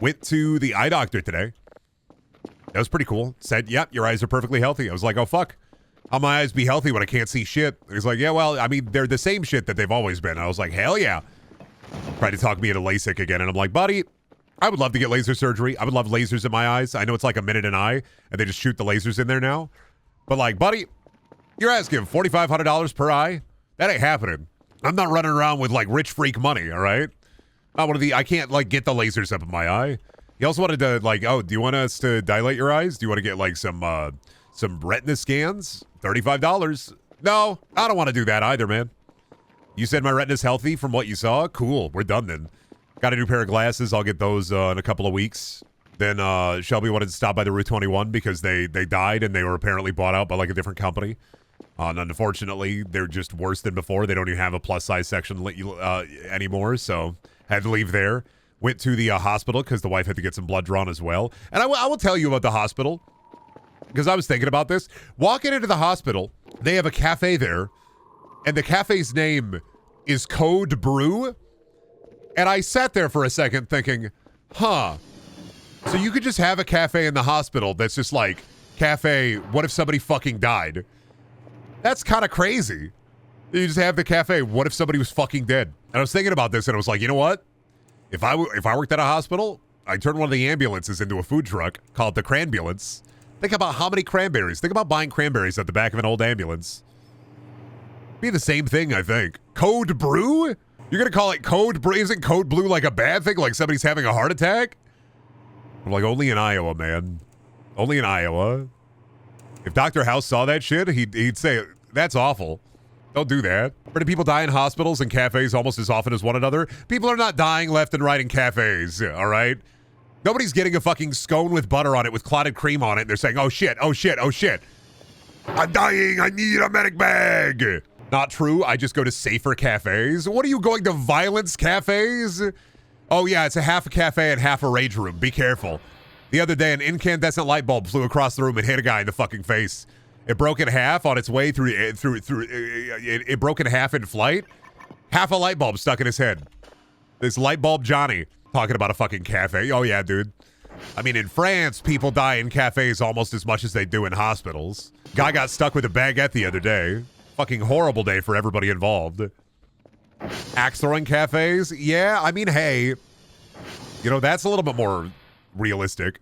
Went to the eye doctor today. That was pretty cool. Said, yep, your eyes are perfectly healthy. I was like, oh, fuck. How my eyes be healthy when I can't see shit? He's like, yeah, well, I mean, they're the same shit that they've always been. I was like, hell yeah. Tried to talk me into LASIK again. And I'm like, buddy, I would love to get laser surgery. I would love lasers in my eyes. I know it's like a minute an eye, and they just shoot the lasers in there now. But like, buddy, you're asking $4,500 per eye? That ain't happening. I'm not running around with like rich freak money, all right? Not one of the, I can't like get the lasers up in my eye. He also wanted to like, oh, do you want us to dilate your eyes? Do you want to get like some retina scans? $35. No, I don't want to do that either, man. You said my retina's healthy from what you saw? Cool, we're done then. Got a new pair of glasses. I'll get those in a couple of weeks. Then Shelby wanted to stop by the Route 21 because they died and they were apparently bought out by like a different company. And unfortunately, they're just worse than before. They don't even have a plus size section anymore, so had to leave there. Went to the hospital because the wife had to get some blood drawn as well. And I will tell you about the hospital because I was thinking about this. Walking into the hospital, they have a cafe there, and the cafe's name is Code Brew. And I sat there for a second thinking, huh, so you could just have a cafe in the hospital that's just like, cafe, what if somebody fucking died? That's kind of crazy. You just have the cafe, what if somebody was fucking dead? And I was thinking about this and I was like, you know what? If I worked at a hospital, I'd turn one of the ambulances into a food truck, call it the Cranbulance. Think about how many cranberries. Think about buying cranberries at the back of an old ambulance. Be the same thing, I think. Code Brew? You're going to call it Code Brew? Isn't Code Blue like a bad thing? Like somebody's having a heart attack? I'm like, only in Iowa, man. Only in Iowa. If Dr. House saw that shit, he'd say, that's awful. Don't do that. Where do people die in hospitals and cafes almost as often as one another? People are not dying left and right in cafes, all right? Nobody's getting a fucking scone with butter on it with clotted cream on it, and they're saying, oh shit, oh shit, oh shit. I'm dying, I need a medic bag. Not true, I just go to safer cafes. What are you going to violence cafes? Oh yeah, it's a half a cafe and half a rage room. Be careful. The other day, an incandescent light bulb flew across the room and hit a guy in the fucking face. It broke in half on its way through. It broke in half in flight. Half a light bulb stuck in his head. This light bulb Johnny talking about a fucking cafe. Oh yeah, dude. I mean, in France, people die in cafes almost as much as they do in hospitals. Guy got stuck with a baguette the other day. Fucking horrible day for everybody involved. Axe throwing cafes? Yeah, I mean, hey, you know, that's a little bit more realistic.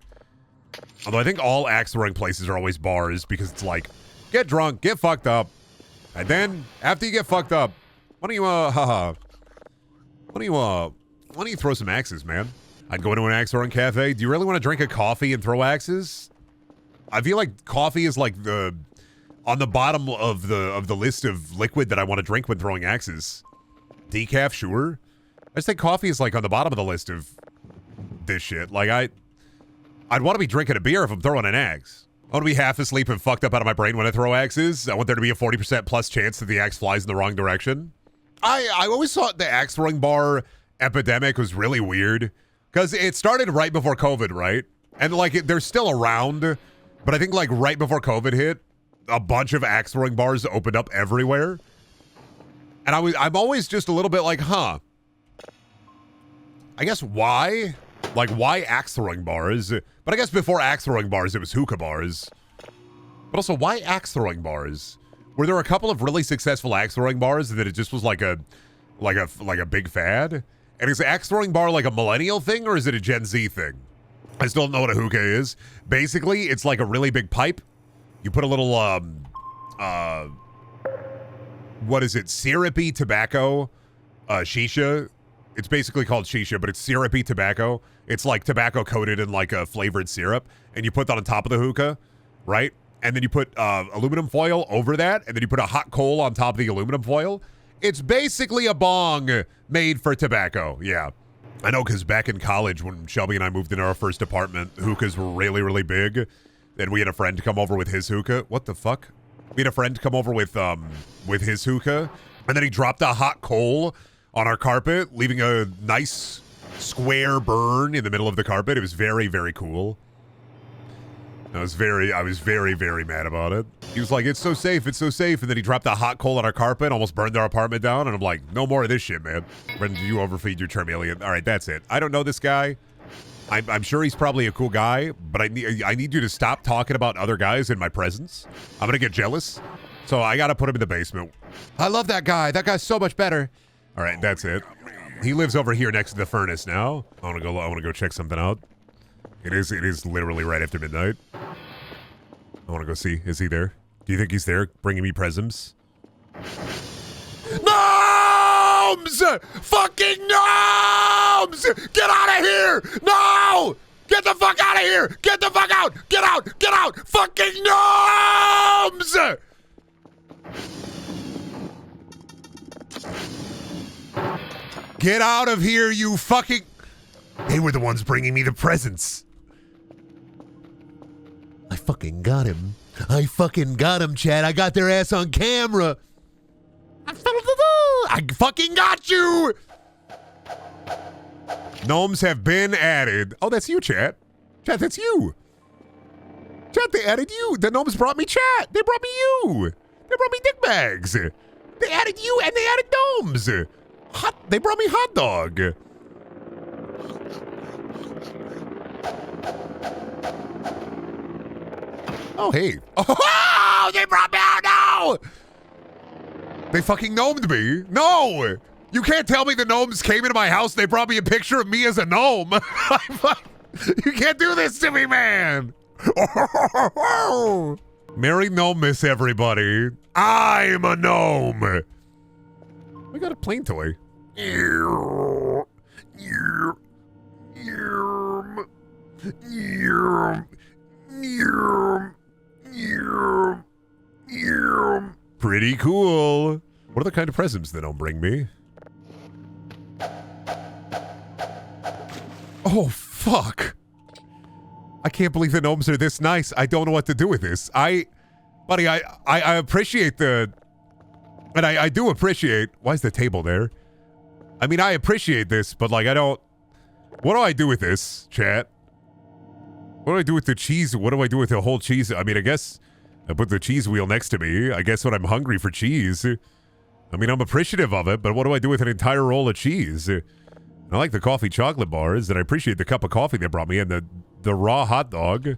Although I think all axe throwing places are always bars because it's like, get drunk, get fucked up, and then after you get fucked up, why don't you throw some axes, man? I'd go into an axe throwing cafe. Do you really want to drink a coffee and throw axes? I feel like coffee is like on the bottom of the list of liquid that I want to drink when throwing axes. Decaf, sure. I just think coffee is like on the bottom of the list of this shit. Like I'd want to be drinking a beer if I'm throwing an axe. I want to be half asleep and fucked up out of my brain when I throw axes. I want there to be a 40% plus chance that the axe flies in the wrong direction. I always thought the axe throwing bar epidemic was really weird because it started right before COVID, right? And like they're still around, but I think like right before COVID hit, a bunch of axe throwing bars opened up everywhere. And I'm always just a little bit like, huh, I guess why? Like, why axe throwing bars? But I guess before axe throwing bars, it was hookah bars. But also, why axe throwing bars? Were there a couple of really successful axe throwing bars that it just was like a big fad? And is axe throwing bar like a millennial thing or is it a Gen Z thing? I still don't know what a hookah is. Basically, it's like a really big pipe. You put a little what is it? Syrupy tobacco, shisha. It's basically called shisha, but it's syrupy tobacco. It's like tobacco coated in like a flavored syrup, and you put that on top of the hookah, right? And then you put aluminum foil over that, and then you put a hot coal on top of the aluminum foil. It's basically a bong made for tobacco, yeah. I know, because back in college, when Shelby and I moved into our first apartment, hookahs were really, really big. Then we had a friend come over with his hookah. What the fuck? We had a friend come over with his hookah, and then he dropped a hot coal on our carpet, leaving a nice square burn in the middle of the carpet. It was very, very cool. I was very, very mad about it. He was like, it's so safe. And then he dropped a hot coal on our carpet, almost burned our apartment down. And I'm like, no more of this shit, man. Brendan, you overfeed your Charmeleon. All right, that's it. I don't know this guy. I'm sure he's probably a cool guy, but I need you to stop talking about other guys in my presence. I'm gonna get jealous, so I gotta put him in the basement. I love that guy. That guy's so much better. All right, that's it. He lives over here next to the furnace now. I wanna go check something out. It is literally right after midnight. I wanna go see. Is he there? Do you think he's there, bringing me presents? Gnomes! Fucking gnomes! Get out of here! No! Get the fuck out of here! Get the fuck out! Get out! Get out! Fucking gnomes! Get out of here, you fucking... They were the ones bringing me the presents. I fucking got him. I fucking got him, Chad. I got their ass on camera. I fucking got you! Gnomes have been added. Oh, that's you, Chad. Chad, that's you. Chad, they added you. The gnomes brought me Chad. They brought me you. They brought me dick bags. They added you and they added gnomes. They brought me hot dog. Oh, hey. Oh, they brought me out now! They fucking gnomed me. No! You can't tell me the gnomes came into my house. They brought me a picture of me as a gnome. You can't do this to me, man. Merry Gnome-miss, everybody. I'm a gnome. We got a plane toy. Pretty cool. What are the kind of presents that don't bring me? Oh, fuck. I can't believe the gnomes are this nice. I don't know what to do with this. Buddy, I appreciate the... And I do appreciate... Why is the table there? I mean, I appreciate this, but like, I don't... What do I do with this, chat? What do I do with the cheese? What do I do with the whole cheese? I mean, I guess I put the cheese wheel next to me. I guess when I'm hungry for cheese. I mean, I'm appreciative of it, but what do I do with an entire roll of cheese? I like the coffee chocolate bars, and I appreciate the cup of coffee they brought me and the raw hot dog.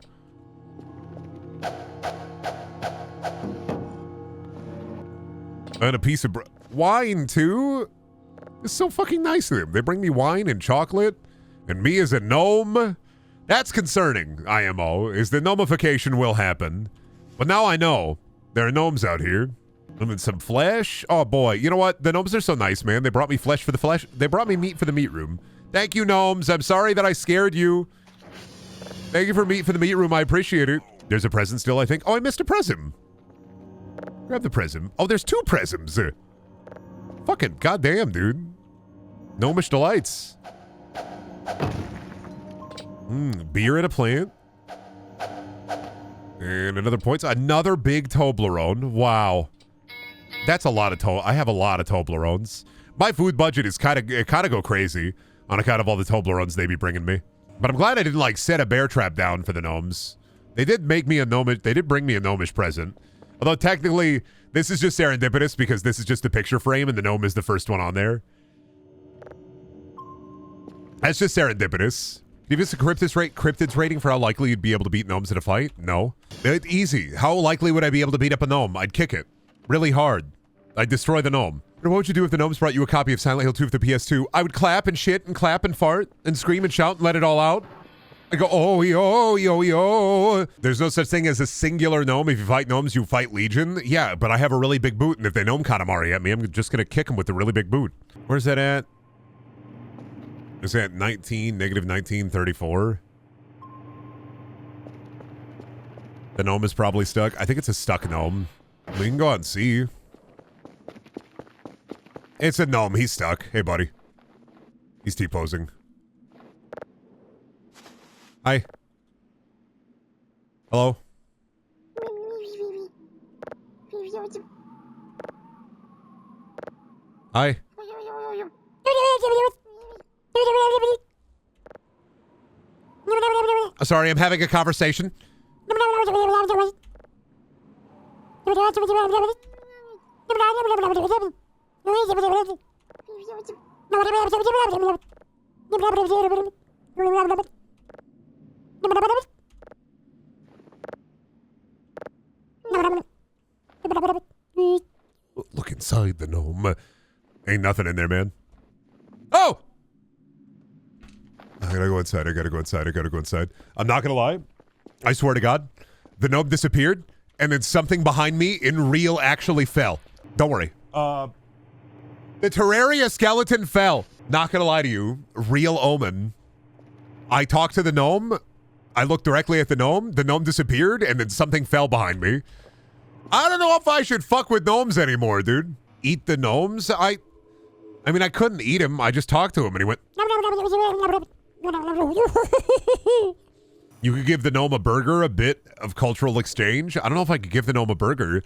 And a piece of wine, too? It's so fucking nice of them. They bring me wine and chocolate, and me as a gnome. That's concerning, IMO, is the gnomification will happen. But now I know there are gnomes out here. And then some flesh. Oh, boy. You know what? The gnomes are so nice, man. They brought me flesh for the flesh. They brought me meat for the meat room. Thank you, gnomes. I'm sorry that I scared you. Thank you for meat for the meat room. I appreciate it. There's a present still, I think. Oh, I missed a present. Grab the present. Oh, there's two presents. Fucking goddamn, dude. Gnomish delights. Beer and a plant. And another point. Another big Toblerone. Wow. That's a lot of I have a lot of Toblerones. My food budget is kind of go crazy on account of all the Toblerones they be bringing me. But I'm glad I didn't like set a bear trap down for the gnomes. They did make me a gnomish. They did bring me a gnomish present. Although technically this is just serendipitous because this is just a picture frame and the gnome is the first one on there. That's just serendipitous. Give us a cryptids rating for how likely you'd be able to beat gnomes in a fight? No. It's easy. How likely would I be able to beat up a gnome? I'd kick it. Really hard. I'd destroy the gnome. Or what would you do if the gnomes brought you a copy of Silent Hill 2 for the PS2? I would clap and shit and clap and fart and scream and shout and let it all out. I go, oh, yo, yo, yo. There's no such thing as a singular gnome. If you fight gnomes, you fight Legion. Yeah, but I have a really big boot, and if they gnome Katamari at me, I'm just going to kick them with a really big boot. Where's that at? Is that negative 1934? The gnome is probably stuck. I think it's a stuck gnome. We can go out and see. It's a gnome. He's stuck. Hey, buddy. He's T-posing. Hi. Hello? Hi. Sorry, I'm having a conversation. Look inside the gnome. Ain't nothing in there, man. Oh! I gotta go inside. I gotta go inside. I gotta go inside. I'm not gonna lie. I swear to God, the gnome disappeared, and then something behind me in real actually fell. Don't worry. The Terraria skeleton fell. Not gonna lie to you. Real omen. I talked to the gnome. I looked directly at the gnome. The gnome disappeared, and then something fell behind me. I don't know if I should fuck with gnomes anymore, dude. Eat the gnomes? I mean, I couldn't eat him. I just talked to him, and he went... You could give the gnome a burger, a bit of cultural exchange. I don't know if I could give the gnome a burger.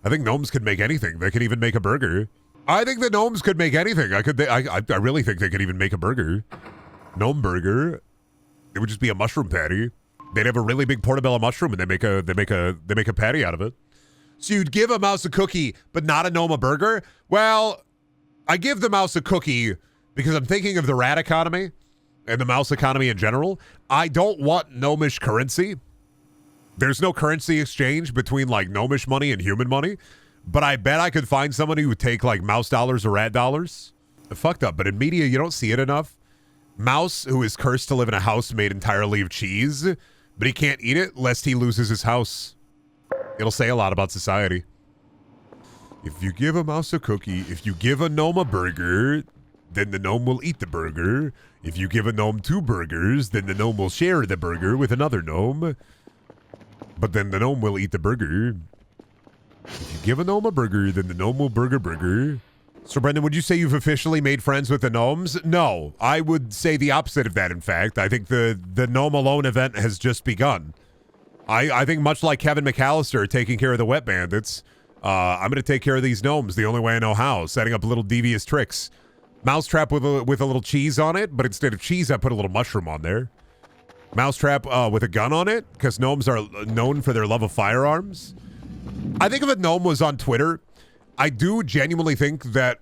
I think gnomes could make anything. They could even make a burger. I think the gnomes could make anything. I really think they could even make a burger. Gnome burger. It would just be a mushroom patty. They'd have a really big portobello mushroom, and they make a patty out of it. So you'd give a mouse a cookie, but not a gnome a burger? Well, I give the mouse a cookie because I'm thinking of the rat economy and the mouse economy in general. I don't want gnomish currency. There's no currency exchange between like gnomish money and human money, but I bet I could find somebody who would take like mouse dollars or rat dollars. Fucked up, but in media you don't see it enough. Mouse who is cursed to live in a house made entirely of cheese, but he can't eat it lest he loses his house. It'll say a lot about society. If you give a mouse a cookie, if you give a gnome a burger, then the gnome will eat the burger. If you give a gnome 2 burgers, then the gnome will share the burger with another gnome. But then the gnome will eat the burger. If you give a gnome a burger, then the gnome will burger. So Brendan, would you say you've officially made friends with the gnomes? No, I would say the opposite of that, in fact. I think the Gnome Alone event has just begun. I think much like Kevin McAllister taking care of the wet bandits, I'm going to take care of these gnomes the only way I know how, setting up little devious tricks. Mousetrap with a little cheese on it, but instead of cheese, I put a little mushroom on there. Mousetrap with a gun on it, because gnomes are known for their love of firearms. I think if a gnome was on Twitter, I do genuinely think that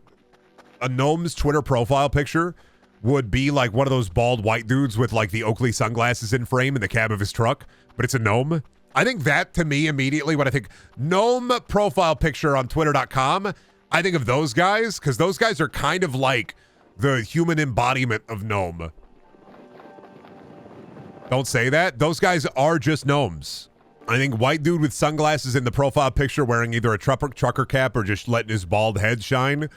a gnome's Twitter profile picture would be like one of those bald white dudes with like the Oakley sunglasses in frame in the cab of his truck, but it's a gnome. I think that, to me, immediately, when I think gnome profile picture on twitter.com, I think of those guys, because those guys are kind of like the human embodiment of gnome. Don't say that. Those guys are just gnomes. I think white dude with sunglasses in the profile picture wearing either a trucker cap or just letting his bald head shine,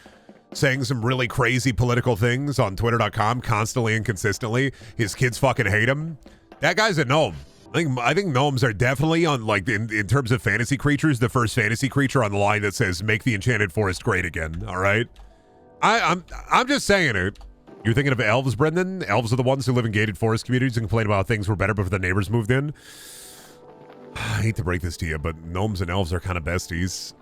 saying some really crazy political things on twitter.com constantly and consistently. His kids fucking hate him. That guy's a gnome. I think gnomes are definitely on, like, in terms of fantasy creatures, the first fantasy creature on the line that says, make the enchanted forest great again, all right? I'm just saying it. You're thinking of elves, Brendan? Elves are the ones who live in gated forest communities and complain about how things were better before the neighbors moved in. I hate to break this to you, but gnomes and elves are kind of besties.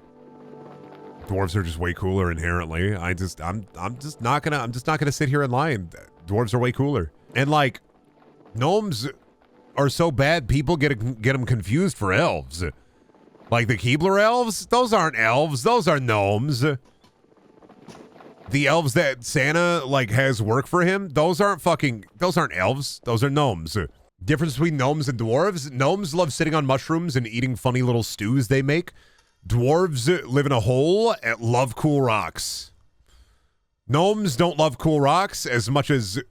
Dwarves are just way cooler inherently. I'm just not gonna sit here and lie. And dwarves are way cooler. And like, gnomes are so bad, people get them confused for elves. Like the Keebler elves, those aren't elves, those are gnomes. The elves that Santa like has work for him, those aren't elves, those are gnomes. Difference between gnomes and dwarves: gnomes love sitting on mushrooms and eating funny little stews they make. Dwarves live in a hole and love cool rocks. Gnomes don't love cool rocks as much as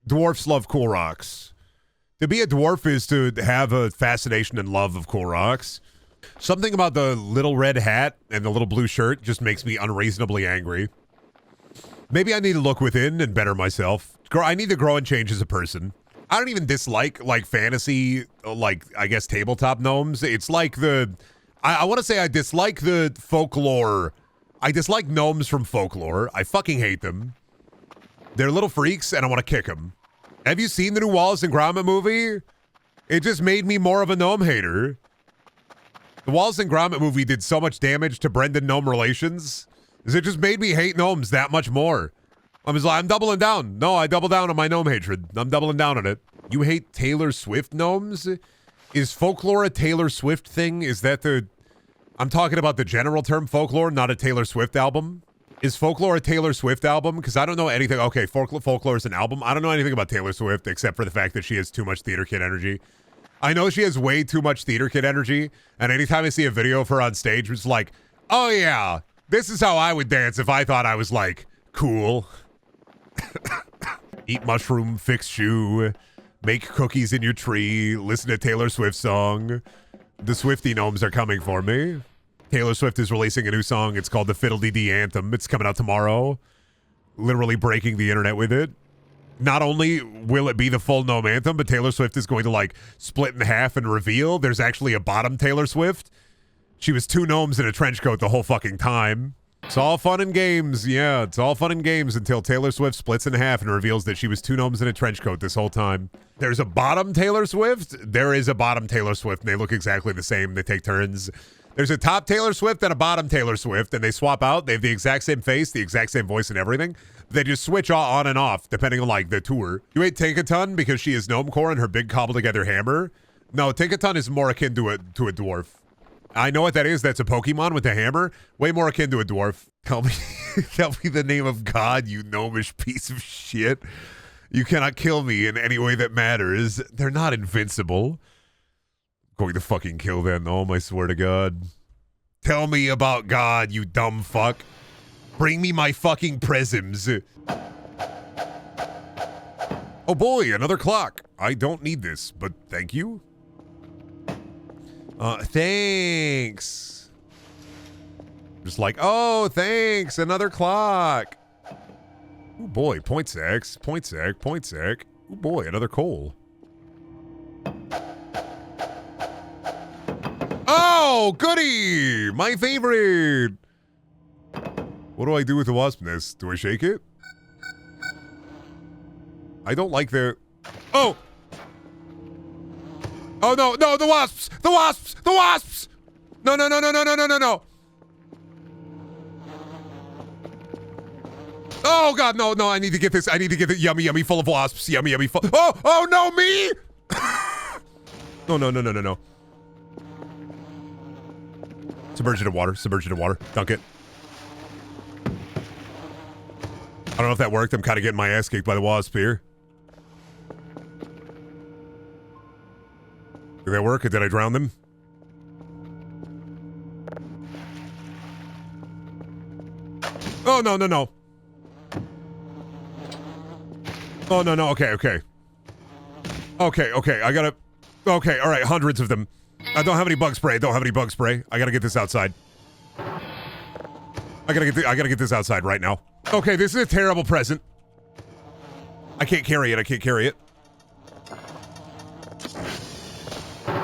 dwarfs love cool rocks. To be a dwarf is to have a fascination and love of cool rocks. Something about the little red hat and the little blue shirt just makes me unreasonably angry. Maybe I need to look within and better myself. I need to grow and change as a person. I don't even dislike, like, fantasy, like, I guess, tabletop gnomes. It's like I want to say I dislike the folklore. I dislike gnomes from folklore. I fucking hate them. They're little freaks, and I want to kick them. Have you seen the new Wallace and Gromit movie? It just made me more of a gnome hater. The Wallace and Gromit movie did so much damage to Brendan gnome relations, is it just made me hate gnomes that much more. I'm doubling down. No, I double down on my gnome hatred. I'm doubling down on it. You hate Taylor Swift gnomes? Is folklore a Taylor Swift thing? Is that I'm talking about the general term folklore, not a Taylor Swift album. Is Folklore a Taylor Swift album? Because I don't know anything. Okay, Folklore is an album. I don't know anything about Taylor Swift except for the fact that she has too much theater kid energy. I know she has way too much theater kid energy, and anytime I see a video of her on stage, it's like, oh yeah, this is how I would dance if I thought I was like cool. Eat mushroom, fix shoe, make cookies in your tree, listen to Taylor Swift song. The Swiftie gnomes are coming for me. Taylor Swift is releasing a new song. It's called the Fiddle-Dee-Dee Anthem. It's coming out tomorrow. Literally breaking the internet with it. Not only will it be the full gnome anthem, but Taylor Swift is going to like split in half and reveal there's actually a bottom Taylor Swift. She was 2 gnomes in a trench coat the whole fucking time. It's all fun and games. Yeah, it's all fun and games until Taylor Swift splits in half and reveals that she was 2 gnomes in a trench coat this whole time. There's a bottom Taylor Swift. There is a bottom Taylor Swift, and they look exactly the same. They take turns. There's a top Taylor Swift and a bottom Taylor Swift, and they swap out. They have the exact same face, the exact same voice and everything. They just switch on and off depending on like the tour. You ate Tinkaton because she is gnome core and her big cobbled together hammer. No, Tinkaton is more akin to a dwarf. I know what that is. That's a Pokemon with a hammer. Way more akin to a dwarf. Tell me the name of God, you gnomish piece of shit. You cannot kill me in any way that matters. They're not invincible. Going to fucking kill that gnome, I swear to God. Tell me about God, you dumb fuck. Bring me my fucking presents. Oh boy, another clock. I don't need this, but thank you. Thanks. Just like, oh, thanks, another clock. Oh boy, point sec. Oh boy, another coal. Oh, goody! My favorite! What do I do with the wasp nest? Do I shake it? I don't like the... Oh! Oh, no, no, the wasps! The wasps! The wasps! No, no, no, no, no, no, no, no, no! Oh, God, no, no, I need to get this. I need to get it yummy, yummy, full of wasps. Yummy, yummy, full... Oh, oh, no, me! No, no, no, no, no, no. Submerge it in water. Submerge it in water. Dunk it. I don't know if that worked. I'm kind of getting my ass kicked by the wasp here. Did that work? Or did I drown them? Oh, no, no, no. Oh, no, no. Okay, okay. Okay, okay. I gotta... Okay, all right. Hundreds of them. I don't have any bug spray. I don't have any bug spray. I gotta get this outside. I gotta get this outside right now. Okay, this is a terrible present. I can't carry it. I can't carry it.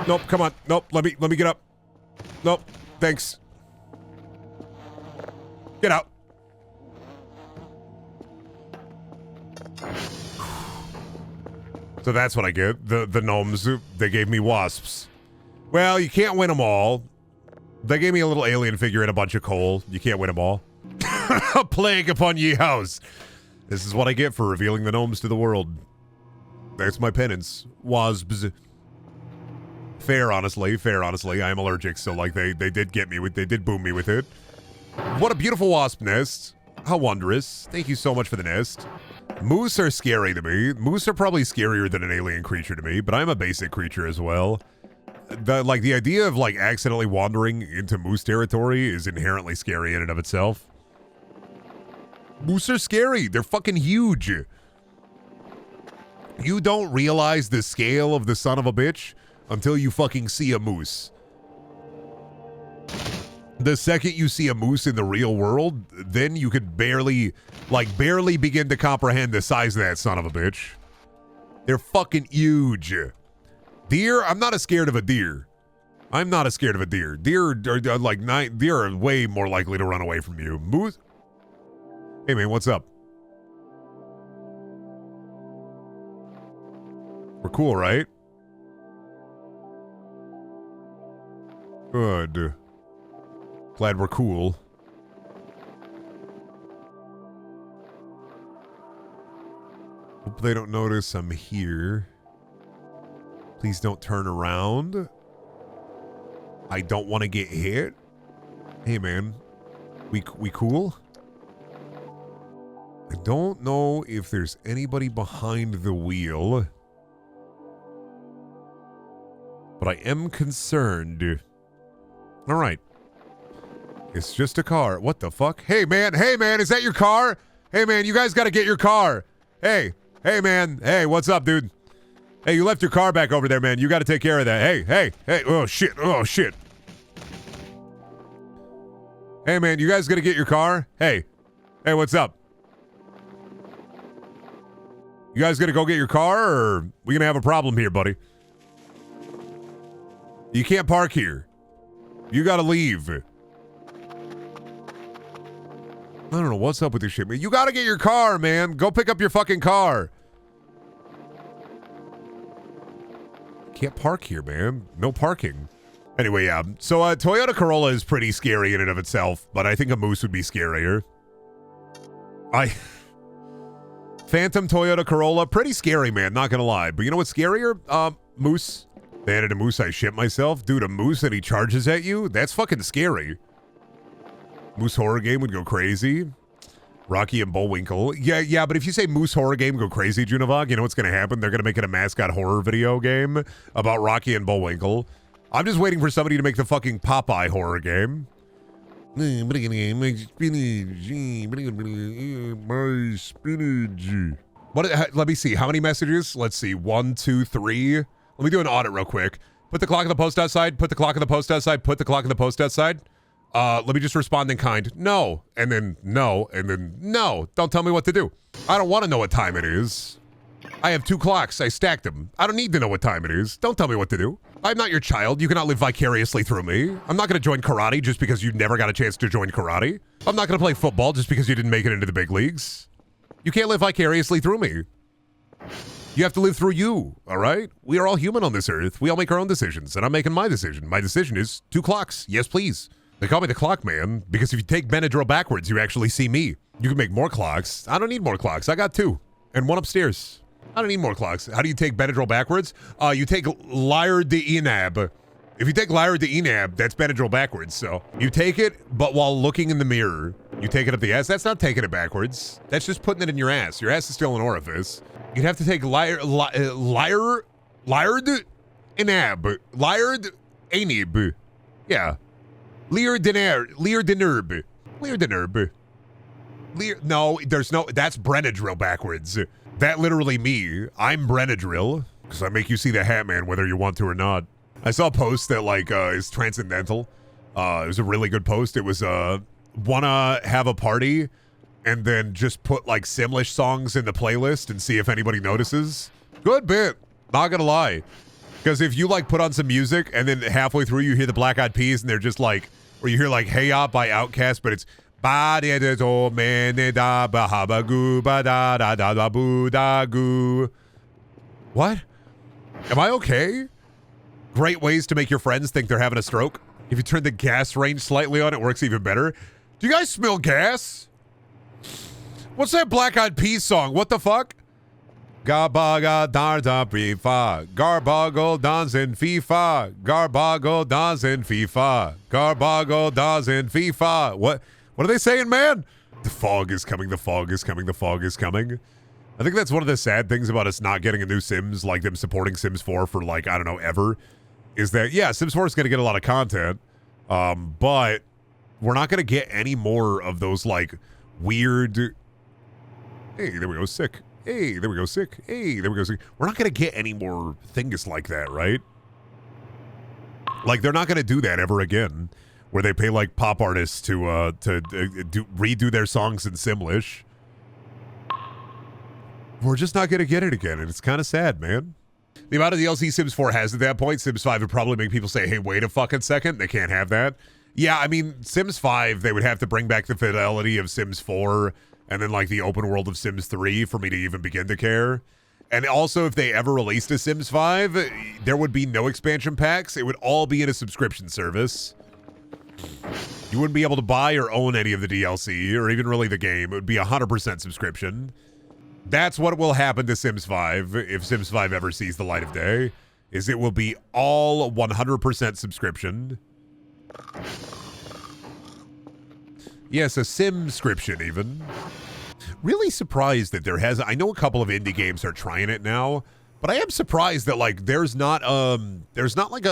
Nope, come on. Nope, let me get up. Nope, thanks. Get out. So that's what I get. The gnomes, they gave me wasps. Well, you can't win them all. They gave me a little alien figure and a bunch of coal. You can't win them all. A plague upon ye house. This is what I get for revealing the gnomes to the world. That's my penance. Wasps. Fair, honestly. Fair, honestly. I am allergic, so like they did get me with, they did boom me with it. What a beautiful wasp nest. How wondrous. Thank you so much for the nest. Moose are scary to me. Moose are probably scarier than an alien creature to me, but I'm a basic creature as well. The idea of like accidentally wandering into moose territory is inherently scary in and of itself. Moose are scary. They're fucking huge. You don't realize the scale of the son of a bitch until you fucking see a moose. The second you see a moose in the real world, then you could barely begin to comprehend the size of that son of a bitch. They're fucking huge. Deer, I'm not as scared of a deer. I'm not as scared of a deer. Deer are way more likely to run away from you. Moose. Hey man, what's up? We're cool, right? Good. Glad we're cool. Hope they don't notice I'm here. Please don't turn around. I don't want to get hit. Hey man, we cool? I don't know if there's anybody behind the wheel, but I am concerned. All right. It's just a car. What the fuck? Hey, man, is that your car? Hey, man, you guys got to get your car. Hey, man. Hey, what's up, dude? Hey, you left your car back over there, man. You got to take care of that. Hey. Oh, shit. Hey, man, you guys got to get your car? Hey, what's up? You guys gonna go get your car, or we gonna have a problem here, buddy? You can't park here. You gotta leave. I don't know what's up with this shit, man. You gotta get your car, man. Go pick up your fucking car. Can't park here, man. No parking. Anyway, yeah. So Toyota Corolla is pretty scary in and of itself, but I think a Moose would be scarier. Phantom Toyota Corolla, pretty scary, man, not gonna lie. But you know what's scarier? Moose. They added a Moose, I shit myself. Dude, a Moose and he charges at you? That's fucking scary. Moose horror game would go crazy. Rocky and Bullwinkle. Yeah, but if you say Moose horror game go crazy, Junavog, you know what's gonna happen? They're gonna make it a mascot horror video game about Rocky and Bullwinkle. I'm just waiting for somebody to make the fucking Popeye horror game. My spinach. What? Let me see. How many messages? Let's see. 1, 2, 3. Let me do an audit real quick. Put the clock on the post outside. Put the clock on the post outside. Put the clock on the post outside. Let me just respond in kind. No. And then no. And then no. Don't tell me what to do. I don't want to know what time it is. I have 2 clocks. I stacked them. I don't need to know what time it is. Don't tell me what to do. I'm not your child. You cannot live vicariously through me. I'm not going to join karate just because you never got a chance to join karate. I'm not going to play football just because you didn't make it into the big leagues. You can't live vicariously through me. You have to live through you, all right? We are all human on this earth. We all make our own decisions, and I'm making my decision. My decision is 2 clocks. Yes, please. They call me the clock man because if you take Benadryl backwards, you actually see me. You can make more clocks. I don't need more clocks. I got 2 and 1 upstairs. I don't need more clocks. How do you take Benadryl backwards? You take Lyre de Enab. If you take Lyre de Enab, that's Benadryl backwards. So you take it, but while looking in the mirror, you take it up the ass. That's not taking it backwards. That's just putting it in your ass. Your ass is still an orifice. You'd have to take Lyre de Enab. Lyre de Enab. Yeah. Lyre de Nerb. No, there's no, that's Benadryl backwards. That literally me. I'm Brendaniel, because I make you see the Hat Man whether you want to or not. I saw a post that like is transcendental. It was a really good post. It was wanna have a party and then just put like Simlish songs in the playlist and see if anybody notices. Good bit. Not gonna lie. Because if you like put on some music and then halfway through you hear the Black Eyed Peas and they're just like, or you hear like Hey Ya by Outkast, but it's what? Am I okay? Great ways to make your friends think they're having a stroke. If you turn the gas range slightly on, it works even better. Do you guys smell gas? What's that Black Eyed Peas song? What the fuck? Garbaga darda FIFA. Garbago dans in FIFA. Garbago dans in FIFA. Garbago dans in FIFA. What are they saying, man? The fog is coming. The fog is coming. The fog is coming. I think that's one of the sad things about us not getting a new Sims, like them supporting Sims 4 for like, I don't know, ever, is that, yeah, Sims 4 is going to get a lot of content, but we're not going to get any more of those like weird, hey, there we go, sick. Hey, there we go, sick. Hey, there we go, sick. We're not going to get any more things like that, right? Like, they're not going to do that ever again, where they pay like pop artists to redo their songs in Simlish. We're just not going to get it again, and it's kind of sad, man. The amount of DLC Sims 4 has at that point, Sims 5 would probably make people say, hey, wait a fucking second. They can't have that. Yeah, I mean, Sims 5, they would have to bring back the fidelity of Sims 4 and then like the open world of Sims 3 for me to even begin to care. And also, if they ever released a Sims 5, there would be no expansion packs. It would all be in a subscription service. You wouldn't be able to buy or own any of the DLC or even really the game. It would be 100% subscription. That's what will happen to Sims 5 if Sims 5 ever sees the light of day, is it will be all 100% subscription. Yes, a Simscription even. really surprised that there has, I know a couple of indie games are trying it now, but I am surprised that like there's not like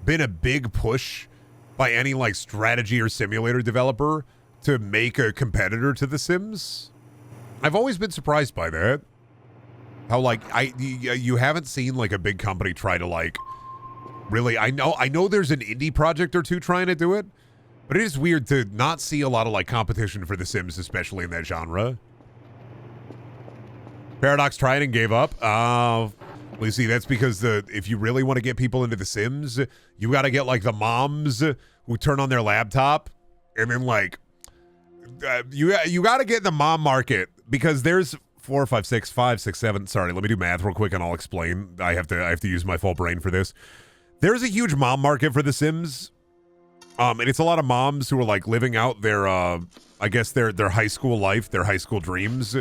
been a big push by any like strategy or simulator developer to make a competitor to The Sims. I've always been surprised by that. How like you haven't seen like a big company try to like really, I know there's an indie project or two trying to do it, but it is weird to not see a lot of like competition for The Sims, especially in that genre. Paradox tried and gave up. Well, you see, that's because if you really want to get people into The Sims, you got to get like the moms who turn on their laptop, and then like you got to get in the mom market, because there's 4, 5, 6, 5, 6, 7. Sorry, let me do math real quick and I'll explain. I have to use my full brain for this. There's a huge mom market for The Sims. And it's a lot of moms who are like living out their I guess their high school life, their high school dreams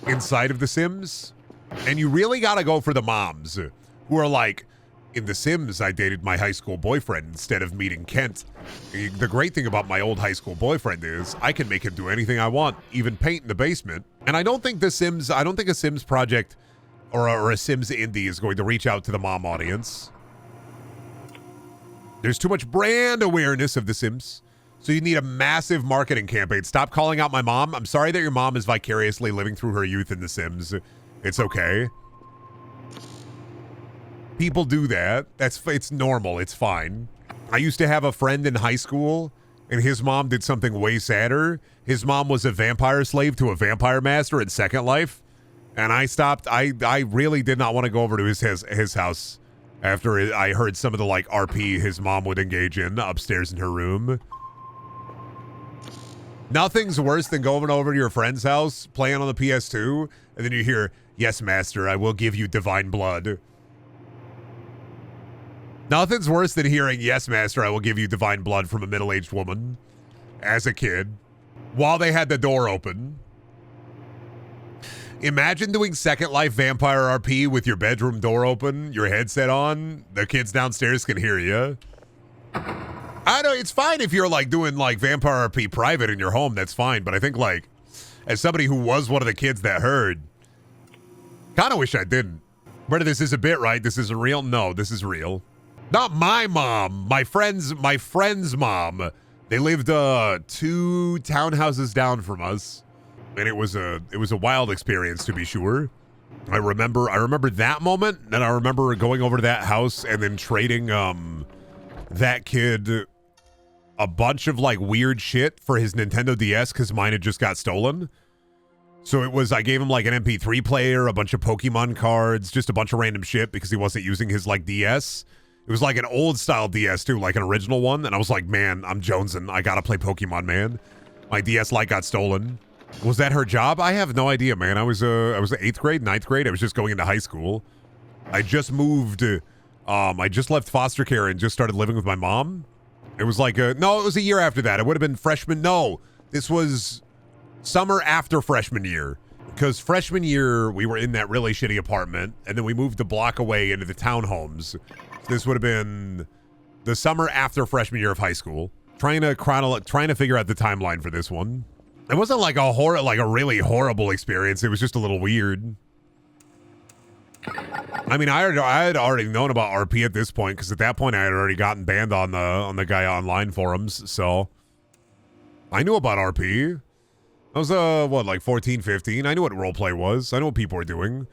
inside of The Sims. And you really got to go for the moms who are like, in The Sims, I dated my high school boyfriend instead of meeting Kent. The great thing about my old high school boyfriend is I can make him do anything I want, even paint in the basement. And I don't think a Sims project or a Sims indie is going to reach out to the mom audience. There's too much brand awareness of The Sims. So you need a massive marketing campaign. Stop calling out my mom. I'm sorry that your mom is vicariously living through her youth in The Sims. It's okay. People do that. It's normal. It's fine. I used to have a friend in high school, and his mom did something way sadder. His mom was a vampire slave to a vampire master in Second Life, and I stopped. I really did not want to go over to his house after I heard some of the like RP his mom would engage in upstairs in her room. Nothing's worse than going over to your friend's house, playing on the PS2, and then you hear, "Yes, master, I will give you divine blood." Nothing's worse than hearing, "Yes, master, I will give you divine blood," from a middle-aged woman as a kid while they had the door open. Imagine doing Second Life Vampire RP with your bedroom door open, your headset on, the kids downstairs can hear you. I know it's fine if you're like doing like Vampire RP private in your home, that's fine. But I think like, as somebody who was one of the kids that heard, kind of wish I didn't. Brother, this is a bit, right? This isn't real? No, this is real. Not my mom, my friend's mom. They lived 2 townhouses down from us, and it was a wild experience, to be sure. I remember that moment, and I remember going over to that house and then trading that kid a bunch of like weird shit for his Nintendo DS because mine had just got stolen. So I gave him like an MP3 player, a bunch of Pokemon cards, just a bunch of random shit because he wasn't using his like DS. It was like an old style DS too, like an original one. And I was like, man, I'm jonesing. I gotta play Pokemon, man. My DS Lite got stolen. Was that her job? I have no idea, man. I was 8th grade, 9th grade. I was just going into high school. I just moved. I just left foster care and just started living with my mom. It was like no, it was a year after that. It would have been freshman. No, this was summer after freshman year. Because freshman year, we were in that really shitty apartment, and then we moved a block away into the townhomes. This would have been the summer after freshman year of high school. Trying to figure out the timeline for this one. It wasn't like a really horrible experience. It was just a little weird. I mean, I had already known about RP at this point because at that point I had already gotten banned on the guy online forums. So I knew about RP. I was like 14, 15. I knew what roleplay was. I knew what people were doing.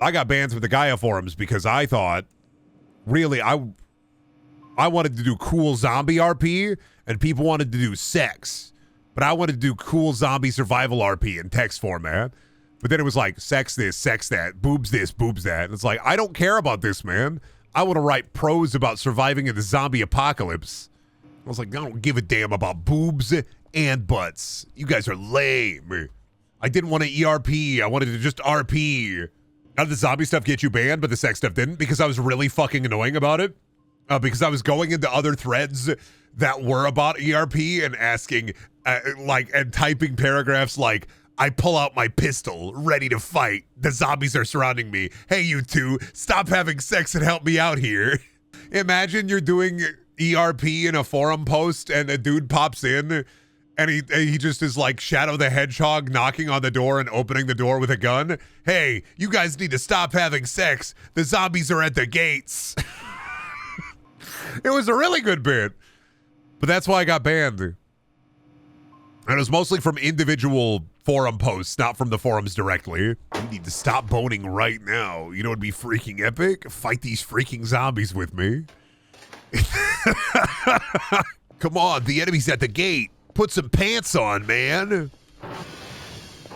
I got banned from the Gaia forums because I thought, really, I wanted to do cool zombie RP, and people wanted to do sex. But I wanted to do cool zombie survival RP in text format. But then it was like, sex this, sex that, boobs this, boobs that. And it's like, I don't care about this, man. I want to write prose about surviving in the zombie apocalypse. I was like, I don't give a damn about boobs and butts. You guys are lame. I didn't want to ERP. I wanted to just RP. How did the zombie stuff get you banned, but the sex stuff didn't? Because I was really fucking annoying about it. Because I was going into other threads that were about ERP and asking, and typing paragraphs like, I pull out my pistol, ready to fight. The zombies are surrounding me. Hey, you two, stop having sex and help me out here. Imagine you're doing ERP in a forum post and a dude pops in And he just is like Shadow the Hedgehog knocking on the door and opening the door with a gun. Hey, you guys need to stop having sex. The zombies are at the gates. It was a really good bit. But that's why I got banned. And it was mostly from individual forum posts, not from the forums directly. You need to stop boning right now. You know what'd be freaking epic? Fight these freaking zombies with me. Come on, the enemy's at the gate. Put some pants on, man.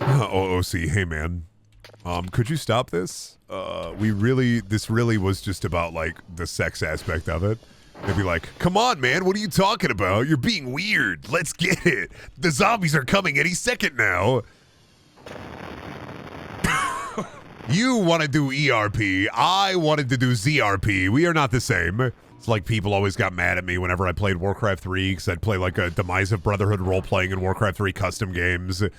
OC, hey man. Could you stop this? This really was just about like the sex aspect of it. They'd be like, come on, man, what are you talking about? You're being weird. Let's get it. The zombies are coming any second now. You want to do ERP. I wanted to do ZRP. We are not the same. It's like people always got mad at me whenever I played Warcraft 3 because I'd play like a Demise of Brotherhood role-playing in Warcraft 3 custom games, and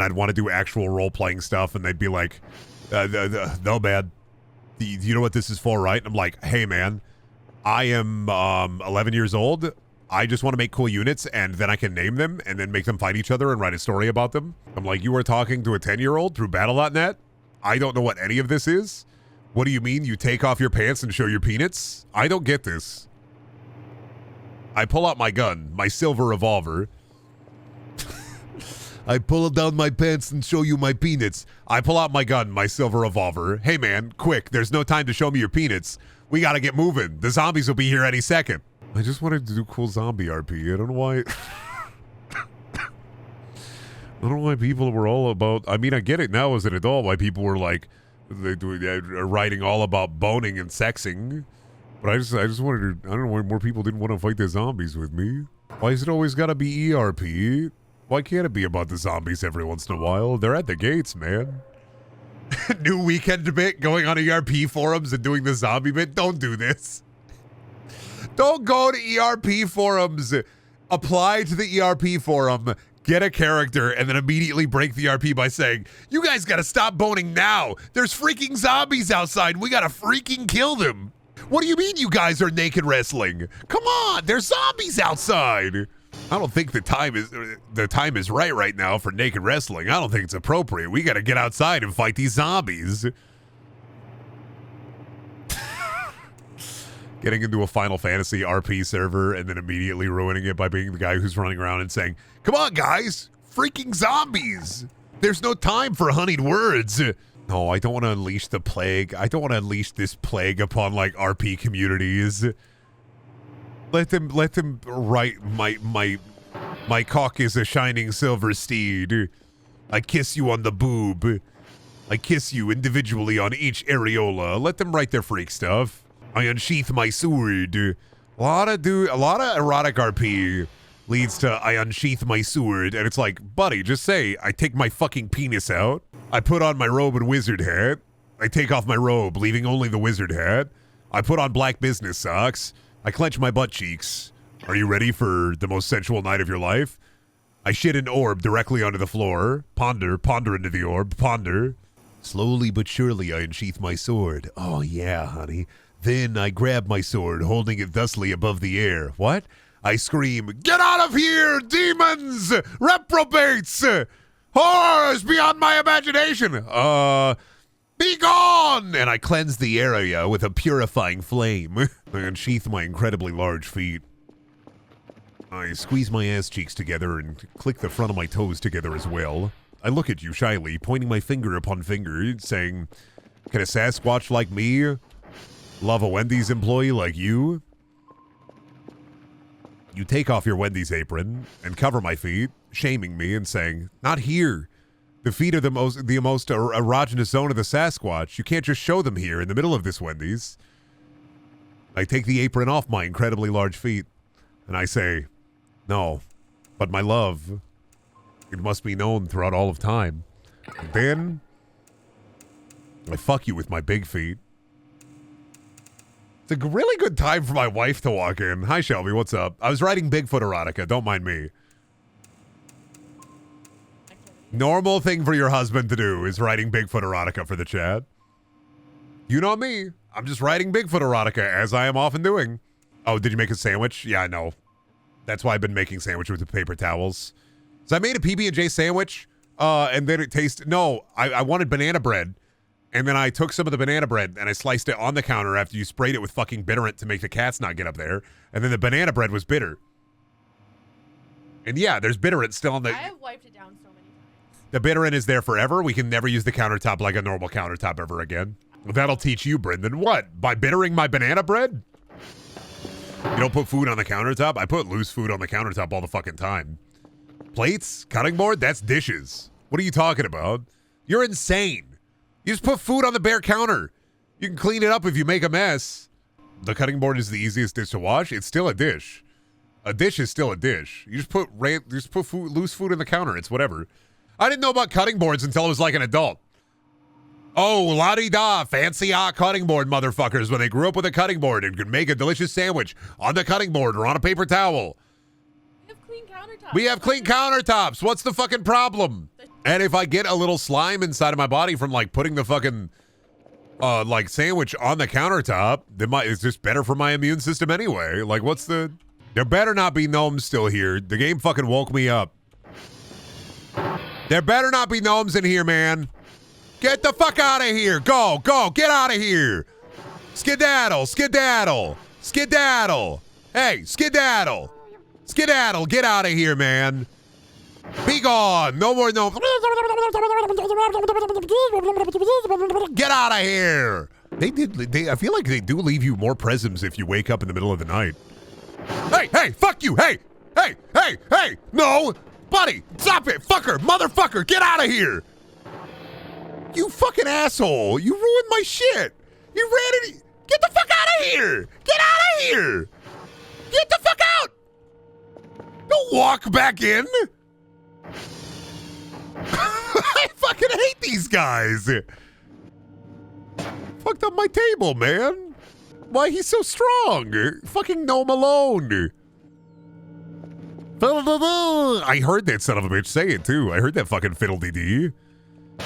I'd want to do actual role-playing stuff, and they'd be like, no, man. You know what this is for, right? And I'm like, hey, man. I am 11 years old. I just want to make cool units, and then I can name them, and then make them fight each other and write a story about them. I'm like, you are talking to a 10-year-old through Battle.net? I don't know what any of this is. What do you mean you take off your pants and show your peanuts? I don't get this. I pull out my gun, my silver revolver. I pull down my pants and show you my peanuts. I pull out my gun, my silver revolver. Hey, man, quick, there's no time to show me your peanuts. We gotta get moving. The zombies will be here any second. I just wanted to do cool zombie RP. I don't know why. I don't know why people were all about. I mean, I get it now as an adult why people were like, they're writing all about boning and sexing. But I just wanted to. I don't know why more people didn't want to fight the zombies with me. Why is it always gotta be ERP? Why can't it be about the zombies every once in a while? They're at the gates, man. New weekend bit, going on ERP forums and doing the zombie bit. Don't do this. Don't go to ERP forums. Apply to the ERP forum, get a character, and then immediately break the ERP by saying, you guys gotta stop boning now. There's freaking zombies outside. We gotta freaking kill them. What do you mean you guys are naked wrestling? Come on, there's zombies outside. I don't think the time is right now for naked wrestling. I don't think it's appropriate. We got to get outside and fight these zombies. Getting into a Final Fantasy RP server and then immediately ruining it by being the guy who's running around and saying, "Come on, guys, freaking zombies! There's no time for honeyed words." No, I don't want to unleash the plague. I don't want to unleash this plague upon like RP communities. Let them write my cock is a shining silver steed. I kiss you on the boob. I kiss you individually on each areola. Let them write their freak stuff. I unsheath my sword. A lot of erotic RP leads to I unsheath my sword, and it's like, buddy, just say I take my fucking penis out. I put on my robe and wizard hat. I take off my robe, leaving only the wizard hat. I put on black business socks. I clench my butt cheeks. Are you ready for the most sensual night of your life? I shit an orb directly onto the floor. Ponder into the orb, ponder. Slowly but surely I unsheath my sword. Oh yeah, honey. Then I grab my sword, holding it thusly above the air. What? I scream, get out of here, demons! Reprobates! Horrors beyond my imagination! Be gone! And I cleanse the area with a purifying flame. I unsheath my incredibly large feet. I squeeze my ass cheeks together and click the front of my toes together as well. I look at you shyly, pointing my finger upon finger, saying, can a Sasquatch like me love a Wendy's employee like you? You take off your Wendy's apron and cover my feet, shaming me and saying, not here. The feet are the most erogenous zone of the Sasquatch. You can't just show them here in the middle of this Wendy's. I take the apron off my incredibly large feet, and I say, no, but my love, it must be known throughout all of time. And then, I fuck you with my big feet. It's a really good time for my wife to walk in. Hi, Shelby, what's up? I was writing Bigfoot erotica, don't mind me. Normal thing for your husband to do is writing Bigfoot erotica for the chat. You know me. I'm just writing Bigfoot erotica, as I am often doing. Oh, did you make a sandwich? Yeah, I know. That's why I've been making sandwiches with the paper towels. So I made a PB&J sandwich, and then it tasted, no, I wanted banana bread. And then I took some of the banana bread and I sliced it on the counter after you sprayed it with fucking bitterant to make the cats not get up there. And then the banana bread was bitter. And yeah, there's bitterant still on the... I have wiped it down so many times. The bitterant is there forever. We can never use the countertop like a normal countertop ever again. That'll teach you, Brendan. What? By bittering my banana bread? You don't put food on the countertop? I put loose food on the countertop all the fucking time. Plates? Cutting board? That's dishes. What are you talking about? You're insane. You just put food on the bare counter. You can clean it up if you make a mess. The cutting board is the easiest dish to wash. It's still a dish. A dish is still a dish. You just put food, loose food on the counter. It's whatever. I didn't know about cutting boards until I was like an adult. Oh, la-di-da, fancy cutting board motherfuckers when they grew up with a cutting board and could make a delicious sandwich on the cutting board or on a paper towel. We have clean countertops. We have clean countertops. What's the fucking problem? And if I get a little slime inside of my body from like putting the fucking like sandwich on the countertop, then it's just better for my immune system anyway. Like what's the... There better not be gnomes still here. The game fucking woke me up. There better not be gnomes in here, man. Get the fuck out of here. Go, get out of here. Skedaddle, skedaddle, skedaddle. Hey, skedaddle. Skedaddle, get out of here, man. Be gone. No more no. Get out of here. I feel like they do leave you more presents if you wake up in the middle of the night. Hey, fuck you. Hey. No. Buddy, stop it. Fucker, motherfucker, get out of here. You fucking asshole. You ruined my shit. You ran it. Get the fuck out of here. Get out of here. Get the fuck out. Don't walk back in. I fucking hate these guys. Fucked up my table, man. Why he's so strong? Fucking gnome alone. I heard that son of a bitch say it too. I heard that fucking fiddle-dee-dee.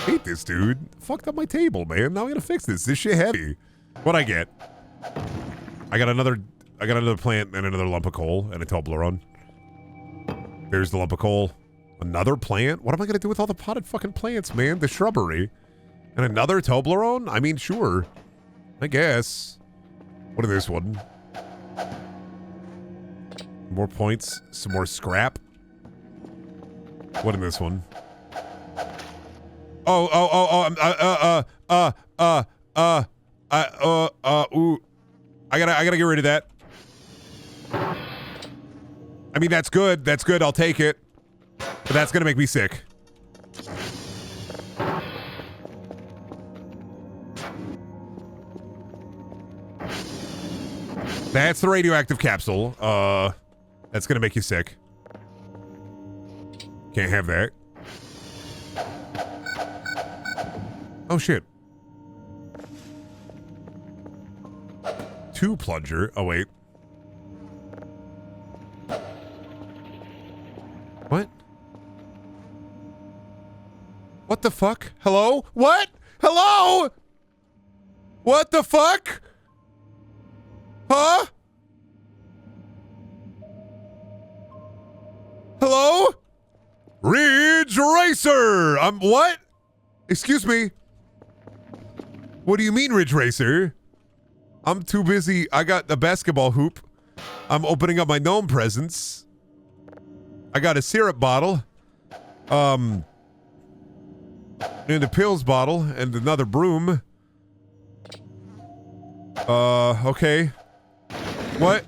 Hate this dude. Fucked up my table, man. Now I gotta fix this. This shit heavy. What'd I get? I got another plant and another lump of coal and a Toblerone. There's the lump of coal. Another plant? What am I gonna do with all the potted fucking plants, man? The shrubbery. And another Toblerone? I mean, sure. I guess. What is this one? More points. Some more scrap. What in this one? Ooh. I gotta get rid of that. I mean, that's good. That's good. I'll take it. But that's gonna make me sick. That's the radioactive capsule. That's gonna make you sick. Can't have that. Oh shit. 2 plunger. Oh wait. What? What the fuck? Hello? What? Hello? What the fuck? Huh? Hello? Ridge Racer! What? Excuse me. What do you mean, Ridge Racer? I'm too busy. I got the basketball hoop. I'm opening up my gnome presents. I got a syrup bottle. And a pills bottle and another broom. Okay. What?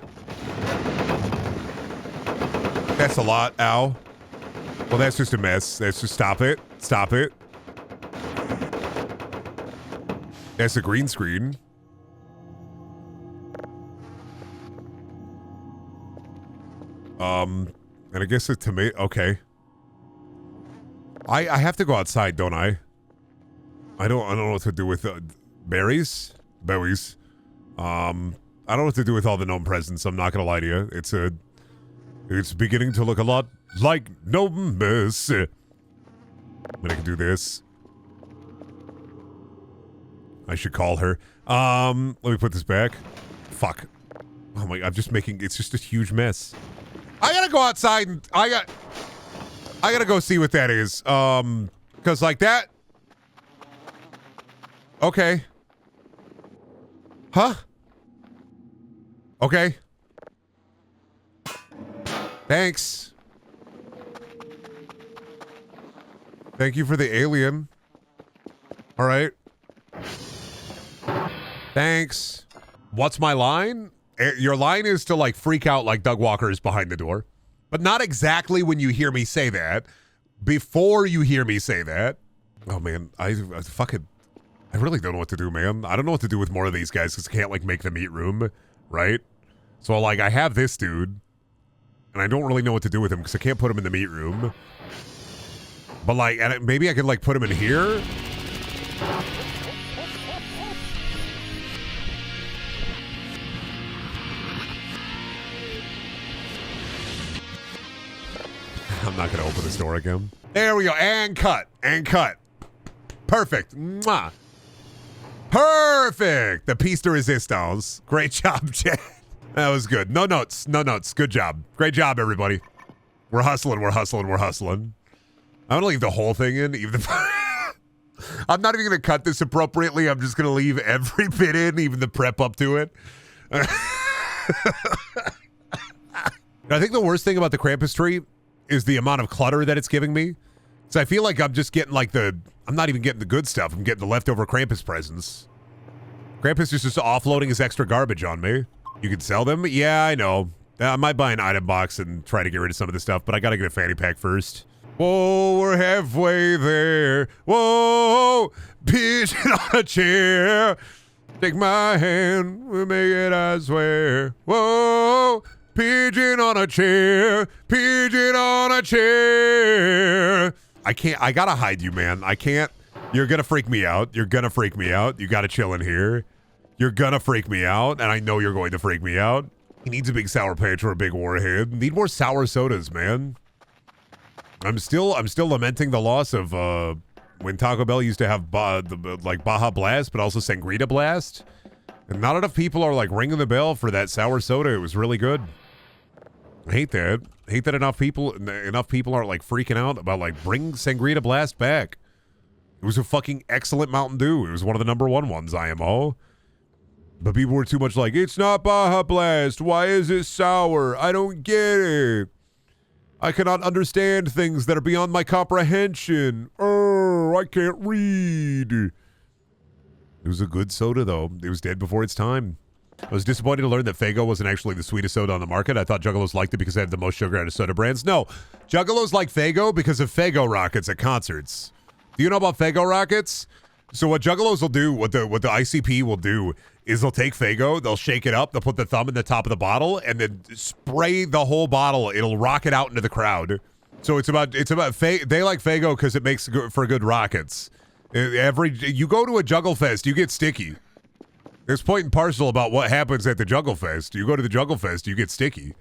That's a lot. Ow. Well, that's just a mess. That's just stop it. Stop it. That's a green screen. And I guess a tomato. Okay. I have to go outside, don't I? I don't know what to do with berries. Berries. I don't know what to do with all the gnome presents. I'm not gonna lie to you. It's beginning to look a lot like gnome mess. I mean, I can do this. I should call her. Let me put this back. Fuck. Oh my, it's just a huge mess. I gotta go outside and I gotta go see what that is. Because like that. Okay. Huh? Okay. Thanks. Thank you for the alien. All right. Thanks. What's my line? Your line is to like freak out like Doug Walker is behind the door. But not exactly when you hear me say that. Before you hear me say that. Oh man, I really don't know what to do, man. I don't know what to do with more of these guys because I can't like make them eat room, right? So like I have this dude and I don't really know what to do with him because I can't put him in the meat room. But like, and maybe I could like put him in here. I'm not going to open this door again. There we go. And cut. And cut. Perfect. Mwah. Perfect. The piece de resistance. Great job, Chad. That was good. No notes. No notes. Good job. Great job, everybody. We're hustling. We're hustling. We're hustling. I'm going to leave the whole thing in. Even the I'm not even going to cut this appropriately. I'm just going to leave every bit in, even the prep up to it. I think the worst thing about the Krampus tree is the amount of clutter that it's giving me. So I feel like I'm just getting like I'm not even getting the good stuff. I'm getting the leftover Krampus presents. Krampus is just offloading his extra garbage on me. You can sell them? Yeah, I know. I might buy an item box and try to get rid of some of the stuff, but I gotta get a fanny pack first. Whoa, we're halfway there. Whoa, pigeon on a chair. Take my hand, we'll make it, I swear. Whoa, pigeon on a chair. Pigeon on a chair. I gotta hide you, man. I can't. You're gonna freak me out. You're gonna freak me out. You gotta chill in here. You're gonna freak me out, and I know you're going to freak me out. He needs a big Sour Patch or a big Warhead. Need more sour sodas, man. I'm still lamenting the loss of when Taco Bell used to have like Baja Blast, but also Sangrita Blast. And not enough people are like ringing the bell for that sour soda. It was really good. I hate that. I hate that enough people aren't like freaking out about like bring Sangrita Blast back. It was a fucking excellent Mountain Dew. It was one of the #1 ones, IMO. But people were too much like, it's not Baja Blast. Why is it sour? I don't get it. I cannot understand things that are beyond my comprehension. Oh, I can't read. It was a good soda, though. It was dead before its time. I was disappointed to learn that Faygo wasn't actually the sweetest soda on the market. I thought Juggalos liked it because it had the most sugar out of soda brands. No, Juggalos like Faygo because of Faygo rockets at concerts. Do you know about Faygo rockets? So what Juggalos will do, what the ICP will do, is they'll take Faygo, they'll shake it up, they'll put the thumb in the top of the bottle, and then spray the whole bottle. It'll rocket out into the crowd. So they like Faygo because it makes for good rockets. You go to a Juggle Fest, you get sticky. There's point and parcel about what happens at the Juggle Fest. You go to the Juggle Fest, you get sticky.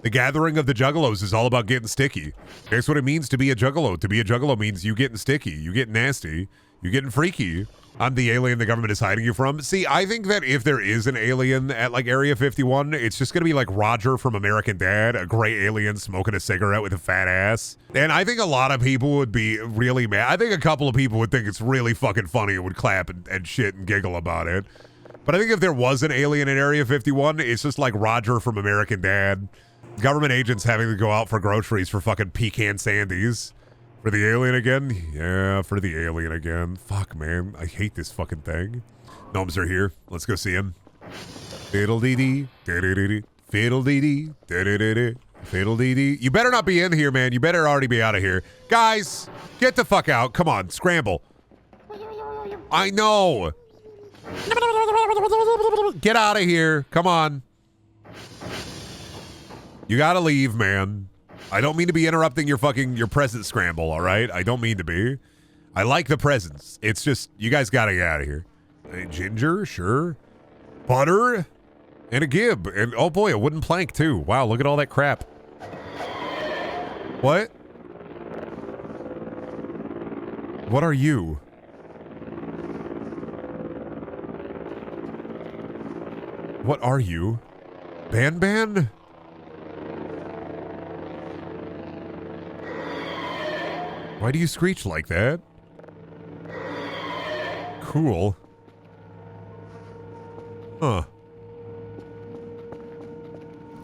The gathering of the Juggalos is all about getting sticky. That's what it means to be a Juggalo. To be a Juggalo means you getting sticky, you getting nasty, you getting freaky. I'm the alien the government is hiding you from. See, I think that if there is an alien at like Area 51, it's just going to be like Roger from American Dad, a gray alien smoking a cigarette with a fat ass. And I think a lot of people would be really mad. I think a couple of people would think it's really fucking funny and would clap and shit and giggle about it. But I think if there was an alien in Area 51, it's just like Roger from American Dad. Government agents having to go out for groceries for fucking pecan sandies. For the alien again? Yeah, for the alien again. Fuck, man. I hate this fucking thing. Gnomes are here. Let's go see him. Fiddle-dee-dee. Fiddle-dee-dee. Fiddle-dee-dee. Fiddle-dee-dee. Fiddle-dee-dee. You better not be in here, man. You better already be out of here. Guys, get the fuck out. Come on, scramble. I know. Get out of here. Come on. You gotta leave, man. I don't mean to be interrupting your present scramble, all right? I don't mean to be. I like the presents. It's just, you guys gotta get out of here. Ginger, sure. Butter, and a gib. And oh boy, a wooden plank too. Wow, look at all that crap. What? What are you? What are you? Ban? Why do you screech like that? Cool. Huh.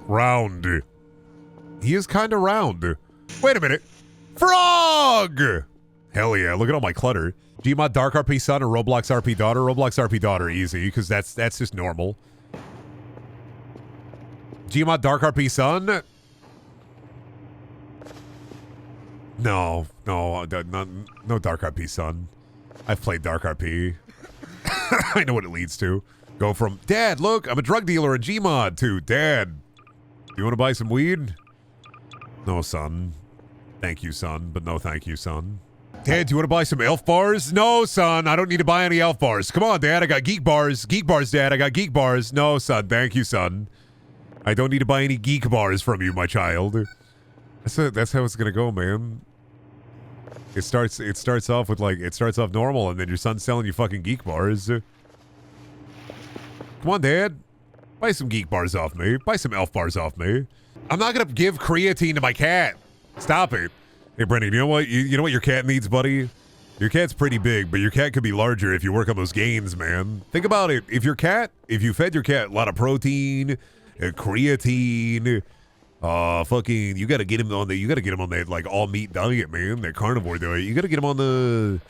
Round. He is kind of round. Wait a minute. Frog! Hell yeah, look at all my clutter. Gmod Dark RP Son or Roblox RP Daughter? Roblox RP Daughter, easy, because that's just normal. Gmod Dark RP Son? No Dark RP Son. I've played Dark RP. I know what it leads to. Go from, Dad, look, I'm a drug dealer in Gmod, to, Dad, you want to buy some weed? No, son. Thank you, son, but no thank you, son. Dad, do you want to buy some elf bars? No, son, I don't need to buy any elf bars. Come on, Dad, I got geek bars. Geek bars, Dad, I got geek bars. No, son, thank you, son. I don't need to buy any geek bars from you, my child. That's how it's gonna go, man. It starts off with it starts off normal, and then your son's selling you fucking geek bars. Come on, Dad. Buy some geek bars off me. Buy some elf bars off me. I'm not gonna give creatine to my cat. Stop it. Hey, Brendan, you know what? You know what your cat needs, buddy? Your cat's pretty big, but your cat could be larger if you work on those gains, man. Think about it. If you fed your cat a lot of protein, creatine, fucking, you gotta get him on that like all meat diet, man. That carnivore diet. You gotta get him on the,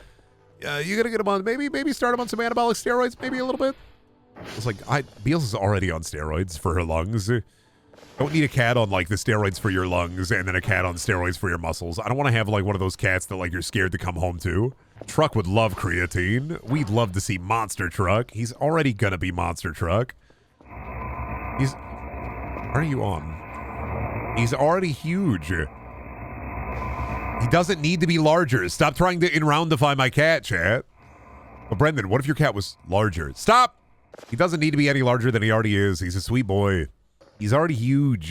maybe start him on some anabolic steroids, maybe a little bit. It's like, Beals is already on steroids for her lungs. Don't need a cat on like the steroids for your lungs and then a cat on steroids for your muscles. I don't want to have like one of those cats that like you're scared to come home to. Truck would love creatine. We'd love to see Monster Truck. He's already gonna be Monster Truck. Are you on? He's already huge. He doesn't need to be larger. Stop trying to in-roundify my cat, chat. But Brendan, what if your cat was larger? Stop! He doesn't need to be any larger than he already is. He's a sweet boy. He's already huge.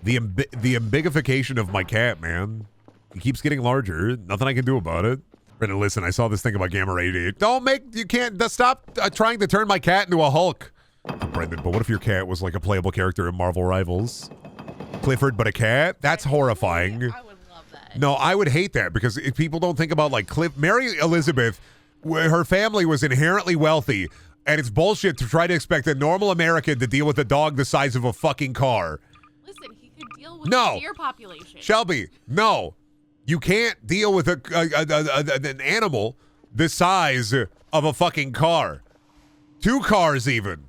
The ambigification of my cat, man. He keeps getting larger. Nothing I can do about it. Brendan, listen, I saw this thing about gamma radiation. Stop trying to turn my cat into a Hulk. Brendan, but what if your cat was like a playable character in Marvel Rivals? Clifford, but a cat? That's horrifing. I would love that. No, I would hate that because if people don't think about like Mary Elizabeth, her family was inherently wealthy. And it's bullshit to try to expect a normal American to deal with a dog the size of a fucking car. Listen, he could deal with the deer population. Shelby, no. You can't deal with an animal the size of a fucking car. 2 cars even.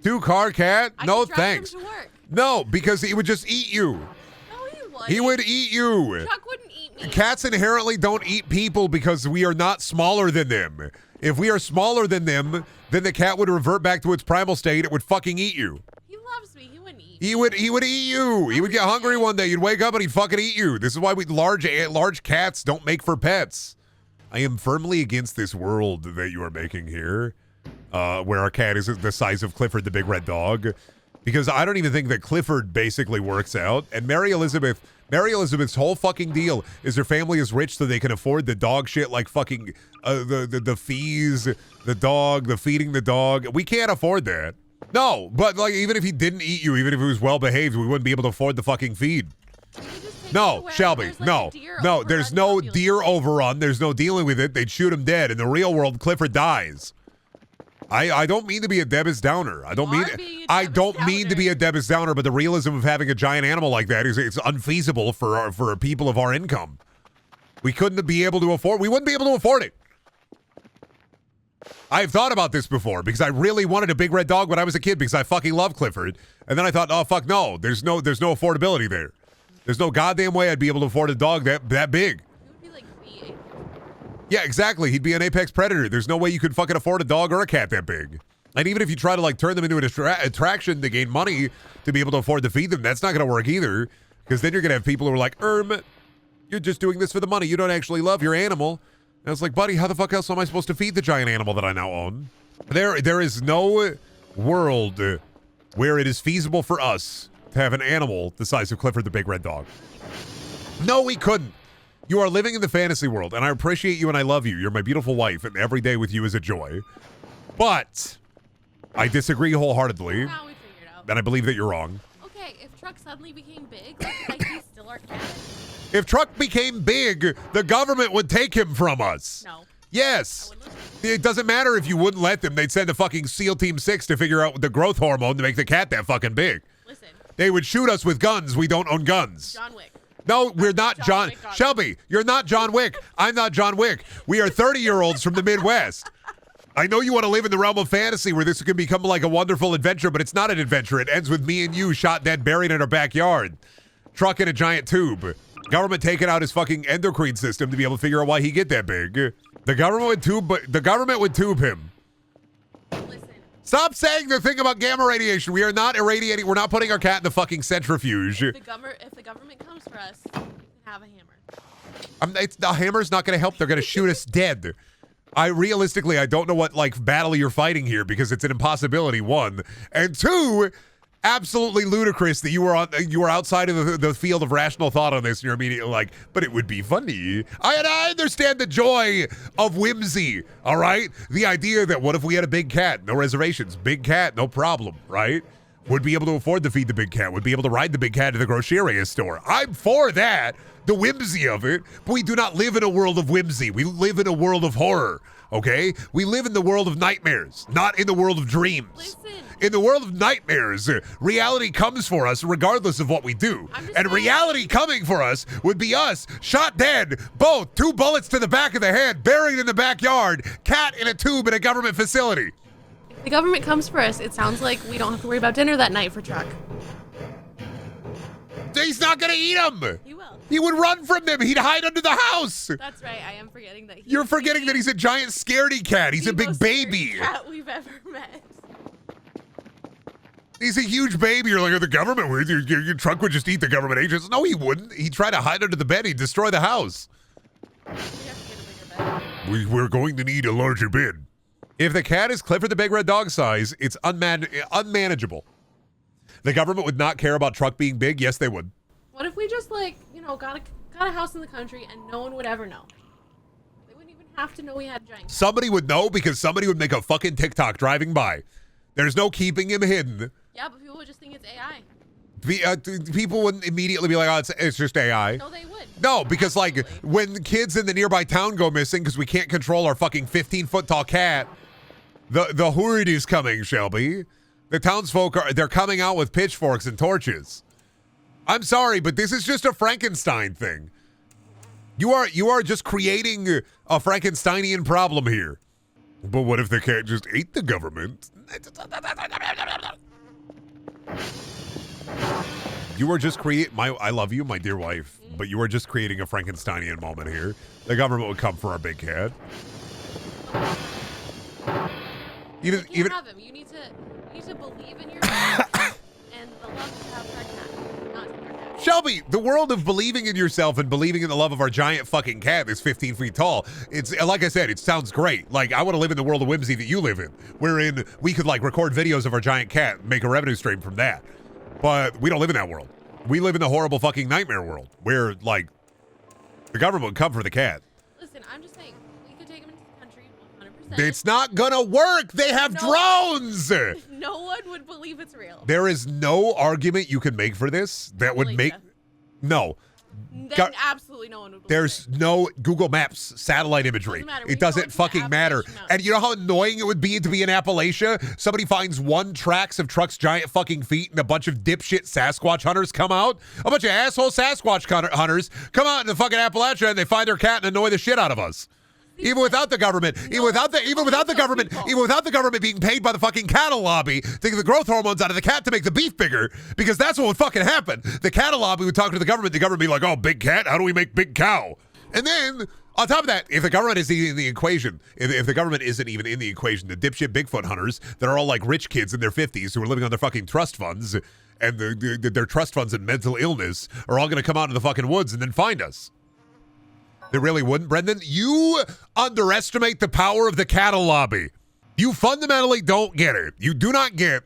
2-car cat? No, thanks. Him to work. No, because he would just eat you. No, he wouldn't. He would eat you. Chuck wouldn't eat me. Cats inherently don't eat people because we are not smaller than them. If we are smaller than them, then the cat would revert back to its primal state. It would fucking eat you. He loves me. He wouldn't eat me. He would eat you. He would get hungry one day. You'd wake up and he'd fucking eat you. This is why large cats don't make for pets. I am firmly against this world that you are making here, where our cat is the size of Clifford the Big Red Dog, because I don't even think that Clifford basically works out. And Mary Elizabeth's whole fucking deal is her family is rich so they can afford the dog shit like fucking the fees, the dog, the feeding the dog. We can't afford that. No, but like even if he didn't eat you, even if he was well behaved, we wouldn't be able to afford the fucking feed. No, Shelby, no, there's no deer overrun. There's no dealing with it. They'd shoot him dead. In the real world, Clifford dies. I don't mean to be a Debus Downer. I don't mean to be a Debus Downer, but the realism of having a giant animal like that is it's unfeasible for people of our income. We wouldn't be able to afford it. I've thought about this before because I really wanted a big red dog when I was a kid because I fucking love Clifford. And then I thought, oh fuck no, there's no affordability there. There's no goddamn way I'd be able to afford a dog that big. Yeah, exactly. He'd be an apex predator. There's no way you could fucking afford a dog or a cat that big. And even if you try to like turn them into an attraction to gain money to be able to afford to feed them, that's not going to work either. Because then you're going to have people who are like, you're just doing this for the money. You don't actually love your animal. And it's like, buddy, how the fuck else am I supposed to feed the giant animal that I now own? There is no world where it is feasible for us to have an animal the size of Clifford the Big Red Dog. No, we couldn't. You are living in the fantasy world, and I appreciate you and I love you. You're my beautiful wife, and every day with you is a joy. But I disagree wholeheartedly, Now we figured out. and I believe that you're wrong. Okay, if Truck suddenly became big, like he's still our cat. If Truck became big, the government would take him from us. No. Yes. It doesn't matter if you wouldn't let them. They'd send a fucking SEAL Team 6 to figure out the growth hormone to make the cat that fucking big. Listen. They would shoot us with guns. We don't own guns. John Wick. No, we're not John. Shelby, you're not John Wick. I'm not John Wick. We are 30-year-olds from the Midwest. I know you want to live in the realm of fantasy where this can become like a wonderful adventure, but it's not an adventure. It ends with me and you shot dead, buried in our backyard. Truck in a giant tube. Government taking out his fucking endocrine system to be able to figure out why he get that big. The government would tube him. Listen. Stop saying the thing about gamma radiation. We are not irradiating. We're not putting our cat in the fucking centrifuge. If the government comes for us, you can have a hammer. The hammer's not going to help. They're going to shoot us dead. Realistically, I don't know what like battle you're fighting here because it's an impossibility. 1 and 2. Absolutely ludicrous that you were outside of the field of rational thought on this, and you're immediately like, but it would be funny. I understand the joy of whimsy, all right? The idea that what if we had a big cat, no reservations, big cat, no problem, right? Would be able to afford to feed the big cat, would be able to ride the big cat to the grocery store. I'm for that, the whimsy of it, but we do not live in a world of whimsy. We live in a world of horror, okay? We live in the world of nightmares, not in the world of dreams. Listen. In the world of nightmares, reality comes for us regardless of what we do. And reality coming for us would be us shot dead, both 2 bullets to the back of the head, buried in the backyard, cat in a tube in a government facility. If the government comes for us, it sounds like we don't have to worry about dinner that night for Truck. He's not going to eat them. He will. He would run from them. He'd hide under the house. That's right. I am forgetting that. You're forgetting that he's a giant scaredy cat. He's a big baby. Cat we've ever met. He's a huge baby. You're like, oh, the government would. Your Truck would just eat the government agents. No, he wouldn't. He'd try to hide under the bed. He'd destroy the house. We have to get a bigger bed. We're going to need a larger bed. If the cat is Clifford the Big Red Dog size, it's unmanageable. The government would not care about Truck being big. Yes, they would. What if we just got a house in the country and no one would ever know? They wouldn't even have to know we had a giant cat. Somebody would know because somebody would make a fucking TikTok driving by. There's no keeping him hidden. Yeah, but people would just think it's AI. People wouldn't immediately be like, oh, it's just AI. No, they would. No, because Absolutely. like when kids in the nearby town go missing because we can't control our fucking 15-foot tall cat, the horde is coming, Shelby. The townsfolk they're coming out with pitchforks and torches. I'm sorry, but this is just a Frankenstein thing. You are just creating a Frankensteinian problem here. But what if the cat just ate the government? You are just I love you, my dear wife, but you are just creating a Frankensteinian moment here. The government would come for our big cat. You can't have him. You need to believe in yourself and the love to have our cat, not our cat. Shelby, the world of believing in yourself and believing in the love of our giant fucking cat that's 15 feet tall, it's like I said, it sounds great. Like, I want to live in the world of whimsy that you live in, wherein we could like record videos of our giant cat and make a revenue stream from that. But we don't live in that world. We live in the horrible fucking nightmare world where like the government would come for the cat. Listen, I'm just saying, we could take him into the country 100%. It's not gonna work. They have drones. No one would believe it's real. There is no argument you can make for this that would make. No. Then absolutely no one would believe There's no Google Maps satellite imagery. It doesn't fucking matter. And you know how annoying it would be to be in Appalachia? Somebody finds one tracks of Truck's giant fucking feet and a bunch of dipshit Sasquatch hunters come out. A bunch of asshole Sasquatch hunters come out in the fucking Appalachia and they find their cat and annoy the shit out of us. Even without the government, even without the government being paid by the fucking cattle lobby to get the growth hormones out of the cat to make the beef bigger, because that's what would fucking happen. The cattle lobby would talk to the government would be like, oh, big cat, how do we make big cow? And then, on top of that, if the government isn't in the equation, if the government isn't even in the equation, the dipshit Bigfoot hunters that are all like rich kids in their 50s who are living on their fucking trust funds, and their trust funds and mental illness are all going to come out in the fucking woods and then find us. They really wouldn't, Brendan. You underestimate the power of the cattle lobby. You fundamentally don't get it. You do not get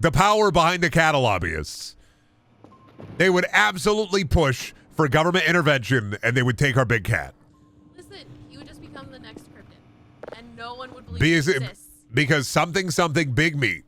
the power behind the cattle lobbyists. They would absolutely push for government intervention, and they would take our big cat. Listen, he would just become the next cryptid, and no one would believe Because he exists. Because something big meat.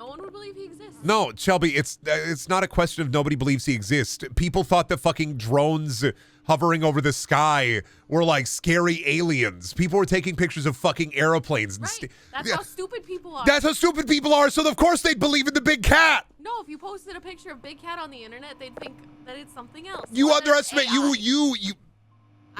No one would believe he exists. No, Shelby, it's not a question of nobody believes he exists. People thought that fucking drones hovering over the sky were like scary aliens. People were taking pictures of fucking airplanes. And Right. That's how stupid people are. That's how stupid people are, so of course they'd believe in the big cat. No, if you posted a picture of Big Cat on the internet, they'd think that it's something else. You Or that underestimate, it's AI.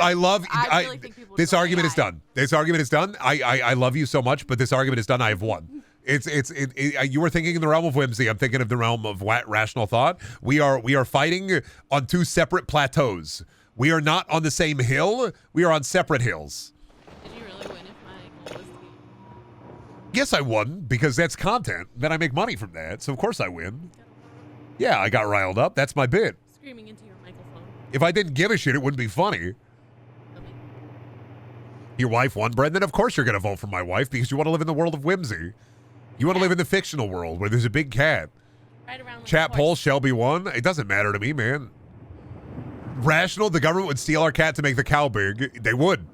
I love, I really think people this go argument AI. is done. This argument is done. I love you so much, but this argument is done. I have won. You were thinking in the realm of whimsy. I'm thinking of the realm of rational thought. We are fighting on two separate plateaus. We are not on the same hill. We are on separate hills. Did you really win if my goal was to be? Yes, I won because that's content. Then I make money from that. So of course I win. Yeah, I got riled up. That's my bit. Screaming into your microphone. If I didn't give a shit, it wouldn't be funny. Your wife won, Brendan? Of course you're going to vote for my wife because you want to live in the world of whimsy. You want to live in the fictional world where there's a big cat. Right around Chat poll, Shelby won. It doesn't matter to me, man. Rational, the government would steal our cat to make the cow big. They would.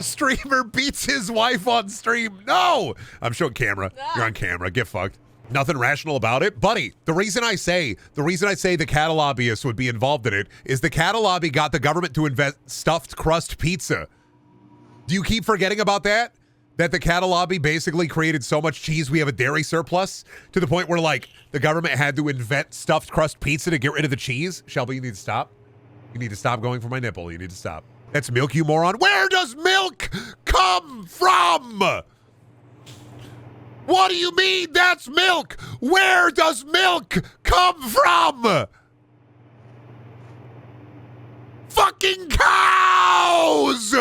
Streamer beats his wife on stream. No! I'm showing camera. You're on camera. Get fucked. Nothing rational about it. Buddy, the reason I say the cattle lobbyists would be involved in it is the cattle lobby got the government to invent stuffed crust pizza. Do you keep forgetting about that? That the cattle lobby basically created so much cheese we have a dairy surplus to the point where, like, the government had to invent stuffed crust pizza to get rid of the cheese? Shelby, you need to stop. You need to stop going for my nipple. You need to stop. That's milk, you moron. Where does milk come from? What do you mean that's milk? Where does milk come from? Fucking cows!